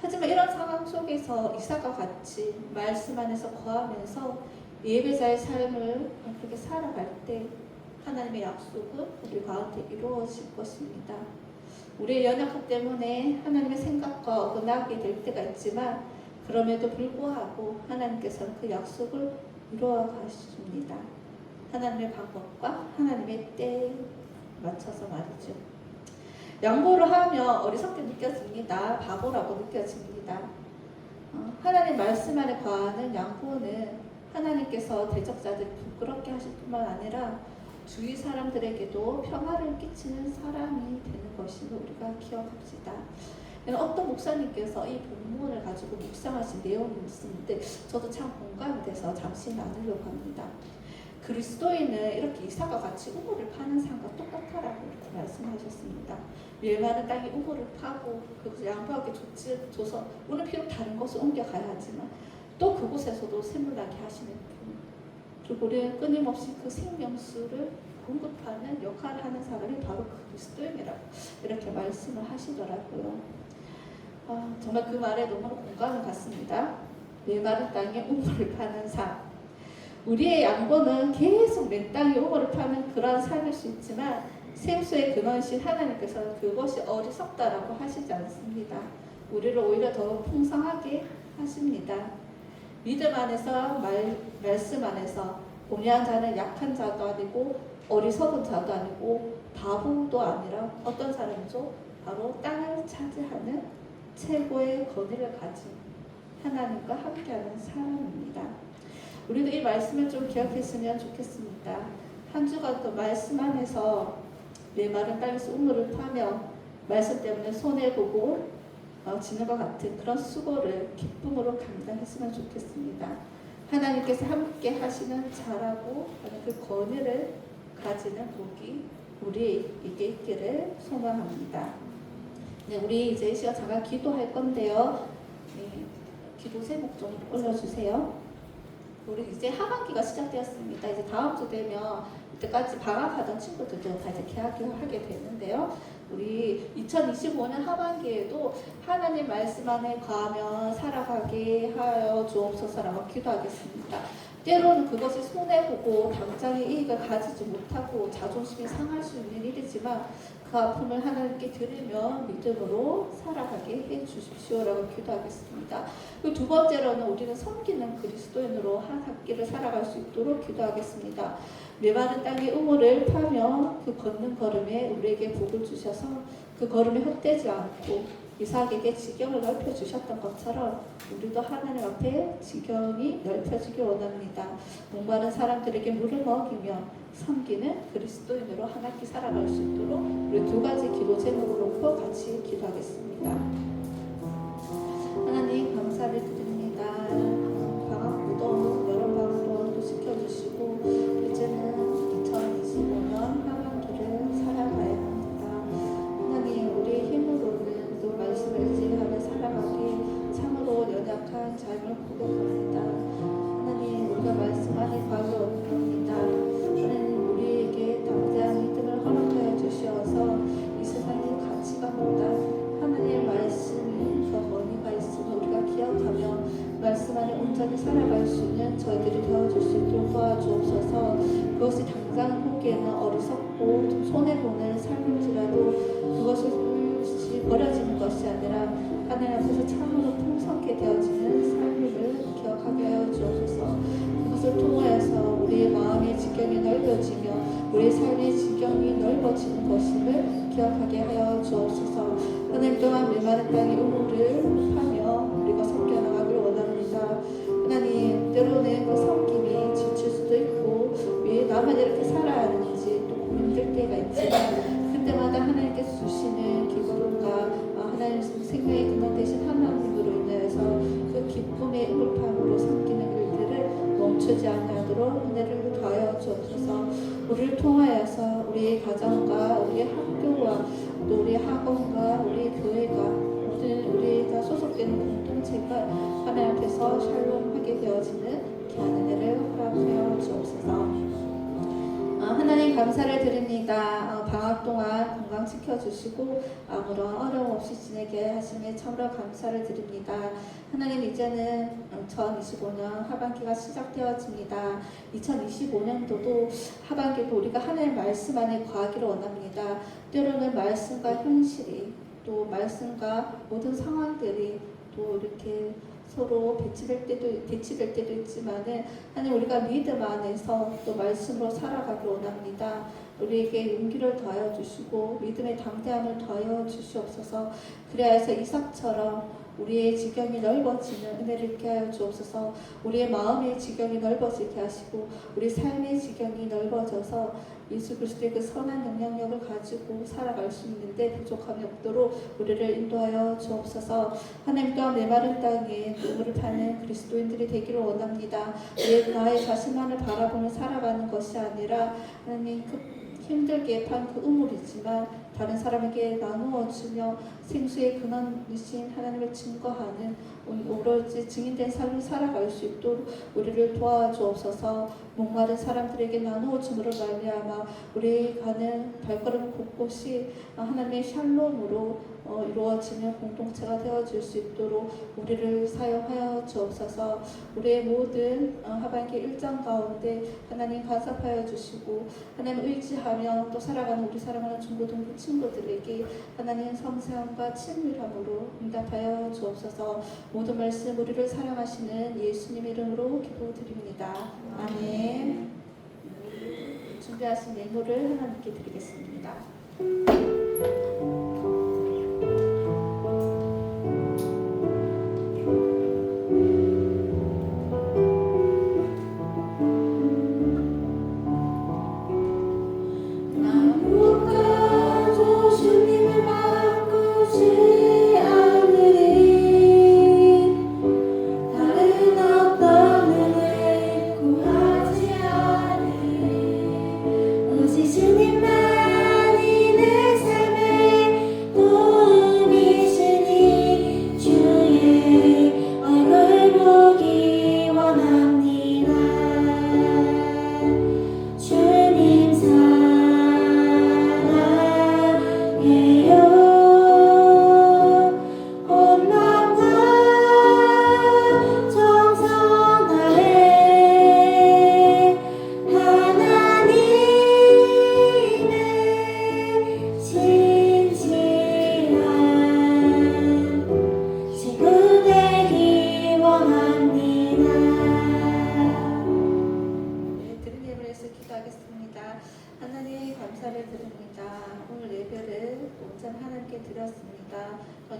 하지만 이런 상황 속에서 이삭과 같이 말씀 안에서 거하면서 예배자의 삶을 그렇게 살아갈 때 하나님의 약속은 우리 가운데 이루어질 것입니다. 우리의 연약함 때문에 하나님의 생각과 어긋나게 될 때가 있지만 그럼에도 불구하고 하나님께서는 그 약속을 이루어 가십니다. 하나님의 방법과 하나님의 때에 맞춰서 말이죠. 양보를 하며 어리석게 느껴집니다. 바보라고 느껴집니다. 하나님 말씀 안에 거하는 양보는 하나님께서 대적자들을 부끄럽게 하실 뿐만 아니라 주위 사람들에게도 평화를 끼치는 사람이 되는 것임을 우리가 기억합시다. 어떤 목사님께서 이 본문을 가지고 묵상하신 내용이 있는데 저도 참 공감이 돼서 잠시 나누려고 합니다. 그리스도인은 이렇게 이삭과 같이 우물을 파는 삶과 똑같다라고 이렇게 말씀하셨습니다. 멸망하는 땅에 우물을 파고 그것을 양보하게 줘서 오늘 비록 다른 곳을 옮겨가야 하지만 또 그곳에서도 샘물나게 하시는 분, 그리고 우리는 끊임없이 그 생명수를 공급하는 역할을 하는 사람이 바로 그리스도인이라고 이렇게 말씀을 하시더라고요. 정말 그 말에 너무 공감을 갖습니다. 멸망하는 땅에 우물을 파는 삶. 우리의 양보는 계속 맨 땅에 우물을 파는 그런 삶일 수 있지만 생수의 근원이신 하나님께서는 그것이 어리석다라고 하시지 않습니다. 우리를 오히려 더 풍성하게 하십니다. 믿음 안에서 말씀 안에서 공유한 자는 약한 자도 아니고 어리석은 자도 아니고 바보도 아니라 어떤 사람이죠? 바로 땅을 차지하는 최고의 권위를 가진 하나님과 함께하는 사람입니다. 우리도 이 말씀을 좀 기억했으면 좋겠습니다. 한 주간도 말씀 안에서 메마른 땅에서 우물을 파며 말씀 때문에 손해보고 지는 것 같은 그런 수고를 기쁨으로 감당했으면 좋겠습니다. 하나님께서 함께 하시는 자라고 하는 그 권위를 가지는 복이 우리에게 있기를 소망합니다. 네, 우리 이제 이 시간 잠깐 기도할 건데요. 네, 기도 제목 좀 올려주세요. 우리 이제 하반기가 시작되었습니다. 이제 다음 주 되면 이때까지 방학하던 친구들도 다 이제 개학을 하게 되는데요. 우리 2025년 하반기에도 하나님 말씀 안에 거하며 살아가게 하여 주옵소서라고 기도하겠습니다. 때로는 그것이 손해보고 당장의 이익을 가지지 못하고 자존심이 상할 수 있는 일이지만 그 아픔을 하나님께 드리며 믿음으로 살아가게 해주십시오라고 기도하겠습니다. 그리고 두 번째로는 우리는 섬기는 그리스도인으로 한 학기를 살아갈 수 있도록 기도하겠습니다. 메마른 땅에 우물을 파며 그 걷는 걸음에 우리에게 복을 주셔서 그 걸음에 헛되지 않고 이삭에게 지경을 넓혀주셨던 것처럼 우리도 하나님 앞에 지경이 넓혀지기 원합니다. 목마른 사람들에게 물을 먹이며 섬기는 그리스도인으로 한 학기 살아갈 수 있도록 우리 두 가지 기도 제목을 놓고 같이 기도하겠습니다. 하나님 감사를 드립니다. 방학부도 여름 방학도 지켜주시고 이제는 2025년 하반기를 살아가야 합니다. 하나님 우리의 힘으로는 또 말씀을 의지하며 살아가기 참으로 연약한 삶을 고백합니다. 하나님 우리가 말씀 안에 과거 어렵습니다. 하나님 우리에게 담대한 믿음을 허락하여 주시어서 이 세상의 가치관보다 하나님의 말씀이 하나님 앞에서 참으로 풍성케 되어지는 삶을 기억하게 하여 주옵소서. 그것을 통하여서 우리의 마음의 지경이 넓어지며 우리의 삶의 지경이 넓어지는 것임을 기억하게 하여 주옵소서. 하나님 또한 메마른 땅의 우물을 파며 우리가 섬겨나가길 원합니다. 하나님 때로는 그 섬김이 지칠 수도 있고 왜 나만 이렇게 살아야 하는지 또 고민될 때가 있지만 그때마다 하나님께서 주시는 기쁨과 하나님 생명의 근원 되신 하나님으로 인하여서 그 기쁨의 응급함으로 섬기는 일들을 멈추지 않도록 은혜를 더하여 주옵소서. 우리를 통하여서 우리의 가정과 우리의 학교와 또 우리의 학원과 우리의 교회가 모든 우리가 소속되는 공동체가 하나님 앞에서 샬롬하게 되어지는 귀한 은혜를 허락하여 주옵소서. 하나님 감사를 드립니다. 방학 동안 건강 지켜주시고 아무런 어려움 없이 지내게 하심에 참으로 감사를 드립니다. 하나님 이제는 2025년 하반기가 시작되어집니다. 2025년도도 하반기도 우리가 하나님 말씀 안에 거하기를 원합니다. 때로는 말씀과 현실이 또 말씀과 모든 상황들이 또 이렇게 서로 대치될 때도 있지만은 하나님 우리가 믿음 안에서 또 말씀으로 살아가길 원합니다. 우리에게 용기를 더하여 주시고 믿음의 담대함을 더하여 주시옵소서. 그리하여서 이삭처럼 우리의 지경이 넓어지는 은혜를 있게 하여 주옵소서. 우리의 마음의 지경이 넓어지게 하시고 우리 삶의 지경이 넓어져서 예수 그리스도의 그 선한 영향력을 가지고 살아갈 수 있는데 부족함이 없도록 우리를 인도하여 주옵소서. 하나님 또한 메마른 땅에 눈물을 파는 그리스도인들이 되기를 원합니다. 나의 자신만을 바라보며 살아가는 것이 아니라 하나님 그 힘들게 판 그 우물이지만 다른 사람에게 나누어 주며 생수의 근원이신 하나님을 증거하는 오로지 증인된 삶을 살아갈 수 있도록 우리를 도와주옵소서. 목마른 사람들에게 나누어 줌으로 말미암아 우리 가는 발걸음 곳곳이 하나님의 샬롬으로 이루어지는 공동체가 되어줄 수 있도록 우리를 사용하여 주옵소서. 우리의 모든 하반기 일정 가운데 하나님 간섭하여 주시고 하나님 의지하며 또 살아가는 우리 사랑하는 중고등부 친구들에게 하나님 섬세함과 친밀함으로 응답하여 주옵소서. 모든 말씀 우리를 사랑하시는 예수님 이름으로 기도드립니다. 아멘. 준비하신 예물을 하나님께 드리겠습니다.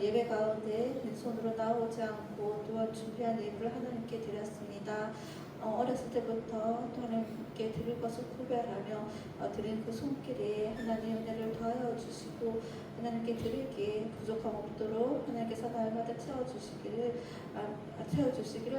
예배 가운데 빈손으로 나오지 않고 또한 준비한 예물을 하나님께 드렸습니다. 어렸을 때부터 또 하나님께 드릴 것을 구별하며 드린 그 손길에 하나님의 은혜를 더하여 주시고 하나님께 드리기에 부족함 없도록 하나님께서 날마다 채워주시기를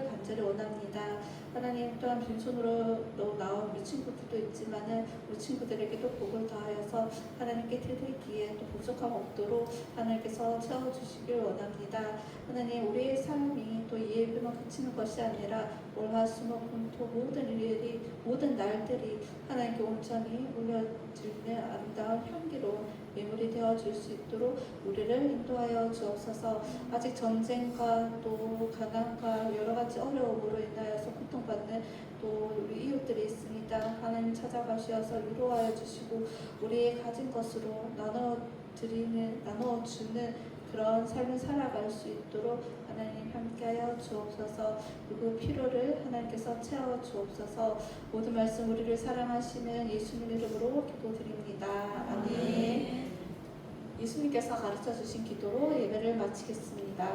간절히 원합니다. 하나님 또한 빈손으로 나온 우리 친구들도 있지만은 우리 친구들에게도 복을 더하여서 하나님께 드리기에 또 부족함 없도록 하나님께서 채워주시길 원합니다. 하나님 우리의 삶이 또 이 예배만 그치는 것이 아니라 월화수목금토 모든 날들이 하나님께 온전히 올려지는 아름다운 향기로 예물이 되어줄 수 있도록 우리를 인도하여 주옵소서. 아직 전쟁과 또 가난과 여러 가지 어려움으로 인하여서 고통받는 또 우리 이웃들이 있습니다. 하나님 찾아가셔서 위로하여 주시고 우리의 가진 것으로 나눠주는 그런 삶을 살아갈 수 있도록 하나님 함께하여 주옵소서. 그 피로를 하나님께서 채워 주옵소서. 모든 말씀 우리를 사랑하시는 예수님 이름으로 기도드립니다. 아멘. 예수님께서 가르쳐 주신 기도로 예배를 마치겠습니다.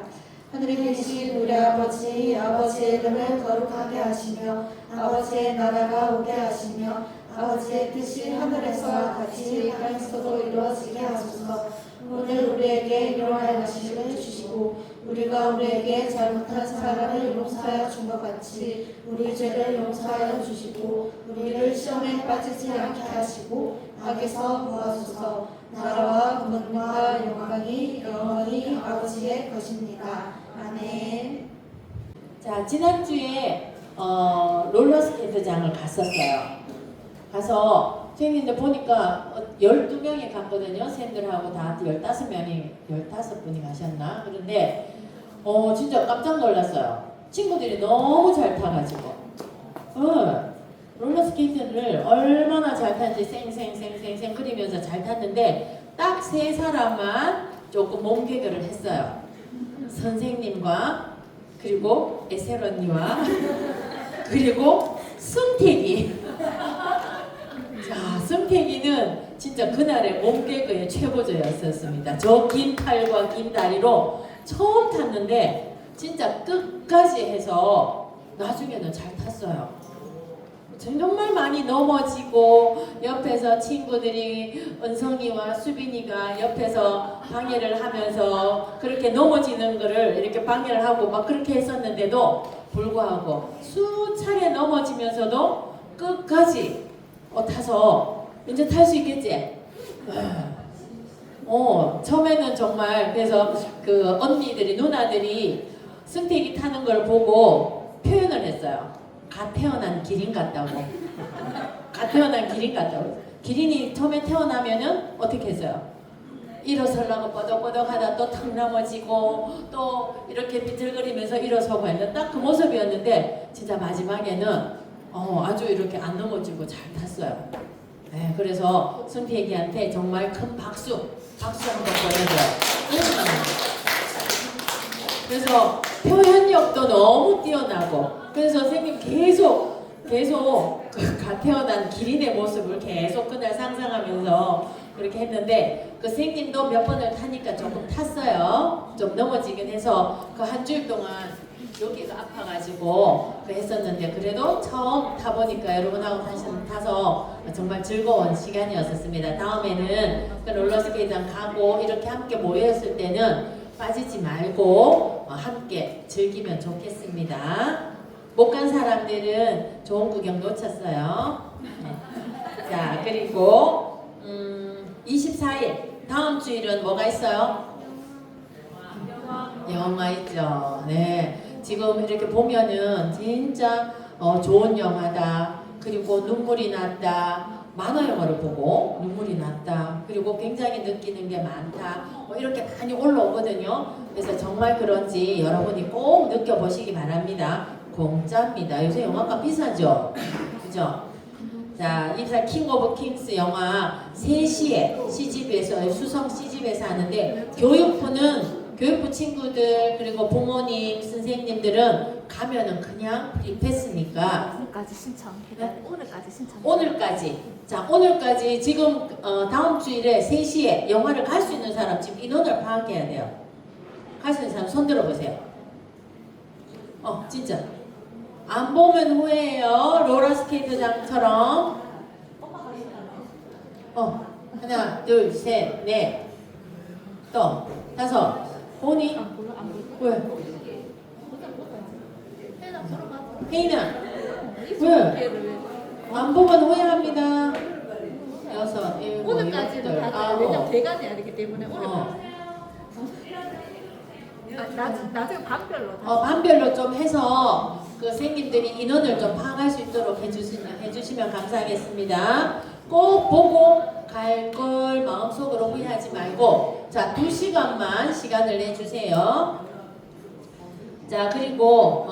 하늘에 계신 우리 아버지, 아버지의 이름을 거룩하게 하시며 아버지의 나라가 오게 하시며 아버지의 뜻이 하늘에서와 같이 땅에서도 이루어지게 하소서. 오늘 우리에게 일용할 것을 주시고 우리가 우리에게 잘못한 사람을 용서하여 준 것 같이 우리 죄를 용서하여 주시고 우리를 시험에 빠지지 않게 하시고 악에서 구하소서. 나라와 권능과 영광이 영원히 아버지의 것입니다. 아멘. 자, 지난주에 롤러스케이트장을 갔었어요. 가서 선생님들 보니까 12명이 갔거든요. 쌤들하고 다 15분이 가셨나? 그런데 진짜 깜짝 놀랐어요. 친구들이 너무 잘 타가지고 롤러스케이트를 얼마나 잘 타는지 쌩쌩쌩쌩쌩 그리면서 잘 탔는데 딱 3사람만 조금 몸개그를 했어요. 선생님과 그리고 에셀 언니와 그리고 승택이. 자, 승택이는 진짜 그날의 몸개그의 최고조였었습니다. 저 긴 팔과 긴 다리로 처음 탔는데 진짜 끝까지 해서 나중에는 잘 탔어요. 정말 많이 넘어지고 옆에서 친구들이 은성이와 수빈이가 옆에서 방해를 하면서 그렇게 넘어지는 거를 이렇게 방해를 하고 막 그렇게 했었는데도 불구하고 수차례 넘어지면서도 끝까지 타서 이제 탈 수 있겠지? 처음에는 정말 그래서 그 언니들이 누나들이 승택이 타는 걸 보고 표현을 했어요. 갓 태어난 기린 같다고. 갓 태어난 기린 같다고. 기린이 처음에 태어나면은 어떻게 했어요? 일어서려고 뻐덕뻐덕 하다 또 탁 넘어지고 또 이렇게 비틀거리면서 일어서고 했는데 딱 그 모습이었는데 진짜 마지막에는 아주 이렇게 안 넘어지고 잘 탔어요. 네, 그래서 승택이한테 정말 큰 박수 한번 보내줘요. 그래서 표현력도 너무 뛰어나고 그래서 선생님 계속 갓 태어난 기린의 모습을 계속 그날 상상하면서 그렇게 했는데 그 선생님도 몇 번을 타니까 조금 탔어요. 좀 넘어지긴 해서 그 한 주일 동안 여기가 아파가지고 했었는데 그래도 처음 타보니까 여러분하고 타서 정말 즐거운 시간이었었습니다. 다음에는 그 롤러스케이트장 가고 이렇게 함께 모였을 때는 빠지지 말고 함께 즐기면 좋겠습니다. 못 간 사람들은 좋은 구경 놓쳤어요. 네. 자, 그리고 24일 다음 주일은 뭐가 있어요? 영화 있죠. 네. 지금 이렇게 보면은 진짜 좋은 영화다. 그리고 눈물이 났다. 만화 영화를 보고 눈물이 났다. 그리고 굉장히 느끼는 게 많다. 이렇게 많이 올라오거든요. 그래서 정말 그런지 여러분이 꼭 느껴보시기 바랍니다. 공짜입니다. 요새 영화가 비싸죠? 그죠? 자, 이사 킹 오브 킹스 영화 3시에 CGV에서 수성 CGV에서 하는데 교육부 친구들 그리고 부모님 선생님들은 가면은 그냥 프리패스니까 오늘까지 신청. 네? 오늘까지 신청. 오늘까지. 자, 오늘까지 지금 다음 주일에 3시에 영화를 갈 수 있는 사람 지금 인원을 파악해야 돼요. 갈 수 있는 사람 손 들어보세요. 진짜. 안 보면 후회해요. 롤러스케이트장처럼. 하나, 둘, 셋, 넷. 또, 5. 보니? 왜? 혜인아. 왜? 안 보면 후회합니다. 6, 7, 오늘까지는 8, 다 왜냐면 대관해야 되기 때문에 오늘 나중에 반별로 반별로 좀 해서 그 선생님들이 인원을 좀 파악할 수 있도록 해주시면 감사하겠습니다. 꼭 보고 갈 걸 마음속으로 후회하지 말고 자 2시간만 시간을 내주세요. 자 그리고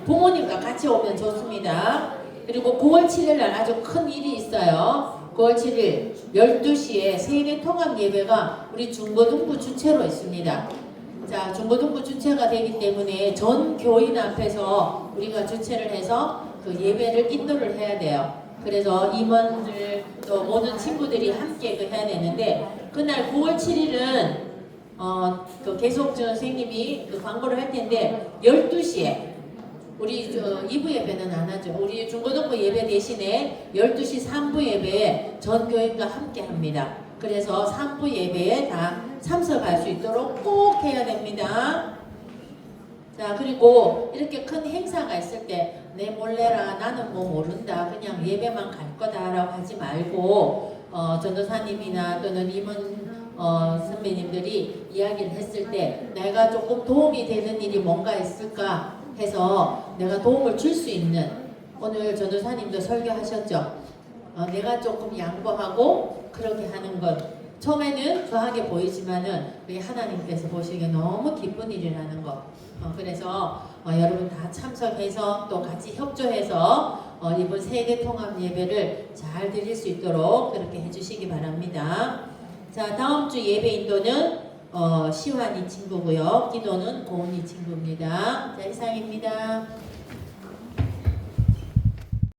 부모님과 같이 오면 좋습니다. 그리고 9월 7일 날 아주 큰 일이 있어요. 9월 7일 12시에 세대 통합 예배가 우리 중고등부 주체로 있습니다. 자, 중고등부 주체가 되기 때문에 전 교인 앞에서 우리가 주체를 해서 그 예배를 인도를 해야 돼요. 그래서 임원들 또 모든 친구들이 함께 해야 되는데 그날 9월 7일은 그 계속 선생님이 그 광고를 할 텐데 12시에 우리 2부 예배는 안 하죠. 우리 중고등부 예배 대신에 12시 3부 예배에 전 교인과 함께 합니다. 그래서 3부 예배에 다 참석할 수 있도록 꼭 해야 됩니다. 자, 그리고 이렇게 큰 행사가 있을 때 내 몰래라 나는 뭐 모른다 그냥 예배만 갈 거다라고 하지 말고 전도사님이나 또는 임원 선배님들이 이야기를 했을 때 내가 조금 도움이 되는 일이 뭔가 있을까 해서 내가 도움을 줄 수 있는 오늘 전도사님도 설교하셨죠. 내가 조금 양보하고 그렇게 하는 것 처음에는 과하게 보이지만은 우리 하나님께서 보시기에 너무 기쁜 일이라는 것. 그래서 여러분 다 참석해서 또 같이 협조해서 이번 세대 통합 예배를 잘 드릴 수 있도록 그렇게 해주시기 바랍니다. 자, 다음 주 예배 인도는 시환이 친구고요. 기도는 고은이 친구입니다. 자, 이상입니다.